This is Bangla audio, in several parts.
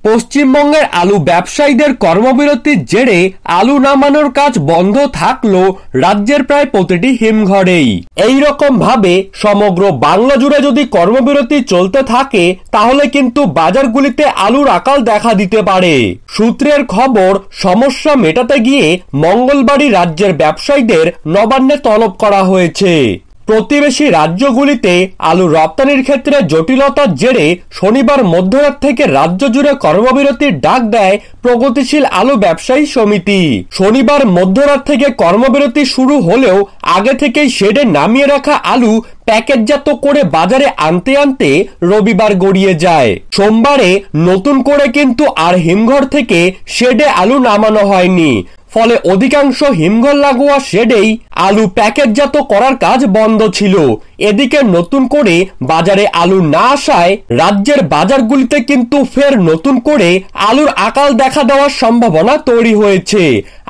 পশ্চিমবঙ্গের আলু ব্যবসায়ীদের কর্মবিরতির জেরে আলু নামানোর কাজ বন্ধ থাকলো রাজ্যের প্রায় প্রতিটি হিমঘরেই। এইরকম ভাবে সমগ্র বাংলা জুড়ে যদি কর্মবিরতি চলতে থাকে তাহলে কিন্তু বাজারগুলিতে আলুর আকাল দেখা দিতে পারে। সূত্রের খবর, সমস্যা মেটাতে গিয়ে মঙ্গলবারই রাজ্যের ব্যবসায়ীদের নবান্নে তলব করা হয়েছে। প্রতিবেশী রাজ্যগুলিতে আলু রপ্তানির ক্ষেত্রে জটিলতার জেরে শনিবার মধ্যরাত থেকে রাজ্য জুড়ে কর্মবিরতির ডাক দেয় প্রগতিশীল আলু ব্যবসায়ী সমিতি। শনিবার মধ্যরাত থেকে কর্মবিরতি শুরু হলেও আগে থেকেই শেডে নামিয়ে রাখা আলু প্যাকেটজাত করে বাজারে আনতে আনতে রবিবার গড়িয়ে যায়। সোমবারে নতুন করে কিন্তু আর হিমঘর থেকে শেডে আলু নামানো হয়নি, ফলে অধিকাংশ হিমঘর লাগোয়া শেডেই আলু প্যাকেটজাত করার কাজ বন্ধ ছিল। এদিকে নতুন করে বাজারে আলু না আসায় রাজ্যের বাজারগুলিতে কিন্তু ফের নতুন করে আলুর আকাল দেখা দেওয়ার সম্ভাবনা তৈরি হয়েছে।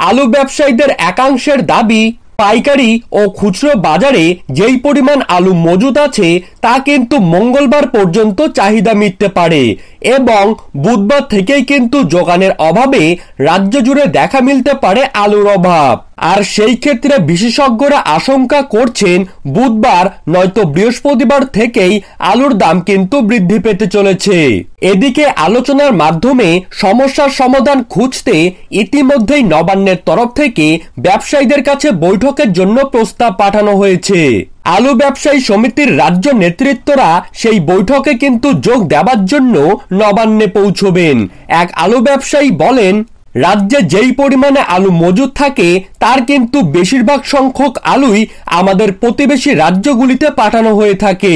আলু ব্যবসায়ীদের একাংশের দাবি, পাইকারি ও খুচরো বাজারে যেই পরিমাণ আলু মজুদ আছে তা কিন্তু মঙ্গলবার পর্যন্ত চাহিদা মিটতে পারে এবং বুধবার থেকেই কিন্তু যোগানের অভাবে রাজ্য জুড়ে দেখা মিলতে পারে আলুর অভাব। আর সেই ক্ষেত্রে বিশেষজ্ঞরা আশঙ্কা করছেন বুধবার নয়তো বৃহস্পতিবার থেকেই আলুর দাম কিন্তু বৃদ্ধি পেতে চলেছে। এদিকে আলোচনার মাধ্যমে সমস্যার সমাধান খুঁজতে ইতিমধ্যেই নবান্নের তরফ থেকে ব্যবসায়ীদের কাছে বৈঠকের জন্য প্রস্তাব পাঠানো হয়েছে। আলু ব্যবসায়ী সমিতির রাজ্য নেতৃত্বরা সেই বৈঠকে কিন্তু যোগ দেওয়ার জন্য নবান্নে পৌঁছবেন। এক আলু ব্যবসায়ী বলেন, রাজ্যে যেই পরিমাণে আলু মজুদ থাকে তার কিন্তু বেশিরভাগ সংখ্যক আলুই আমাদের প্রতিবেশী রাজ্যগুলিতে পাঠানো হয়ে থাকে।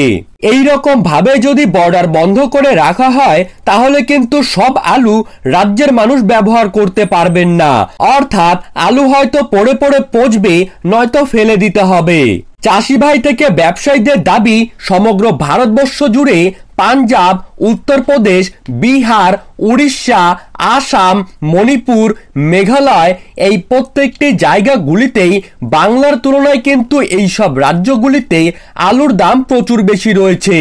এই রকম ভাবে যদি বর্ডার বন্ধ করে রাখা হয় তাহলে কিন্তু সব আলু রাজ্যের মানুষ ব্যবহার করতে পারবেন না, অর্থাৎ আলু হয়তো পড়ে পড়ে পচবে, নয়তো ফেলে দিতে হবে। চাষি ভাই থেকে ব্যবসায়ীদের দাবি, সমগ্র ভারতবর্ষ জুড়ে পাঞ্জাব, উত্তরপ্রদেশ, বিহার, উড়িষ্যা, আসাম, মণিপুর, মেঘালয় এই প্রত্যেকটি জায়গাগুলিতেই বাংলার তুলনায় কিন্তু এই সব রাজ্যগুলিতে আলুর দাম প্রচুর বেশি রয়েছে।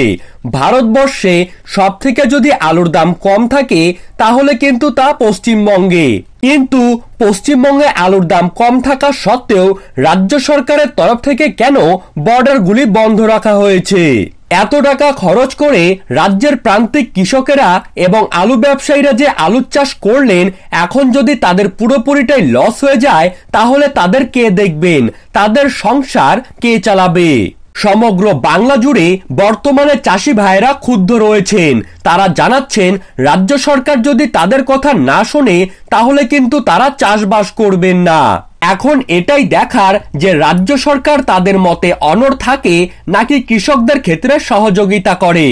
ভারতবর্ষে সব থেকে যদি আলুর দাম কম থাকে তাহলে কিন্তু তা পশ্চিমবঙ্গে। কিন্তু পশ্চিমবঙ্গে আলুর দাম কম থাকা সত্ত্বেও রাজ্য সরকারের তরফ থেকে কেন বর্ডারগুলি বন্ধ রাখা হয়েছে? এত টাকা খরচ করে রাজ্যের প্রান্তিক কৃষকেরা এবং আলু ব্যবসায়ীরা যে আলু চাষ করলেন, এখন যদি তাদের পুরোপুরিটাই লস হয়ে যায় তাহলে তাদের কে দেখবেন? তাদের সংসার কে চালাবে? সমগ্র বাংলা জুড়ে বর্তমানে চাষি ভাইরা ক্ষুব্ধ রয়েছেন। তারা জানাচ্ছেন রাজ্য সরকার যদি তাদের কথা না শোনে তাহলে কিন্তু তারা চাষবাস করবেন না। এখন এটাই দেখার যে রাজ্য সরকার তাদের মতে অনড় থাকে নাকি কৃষকদের ক্ষেত্রে সহযোগিতা করে।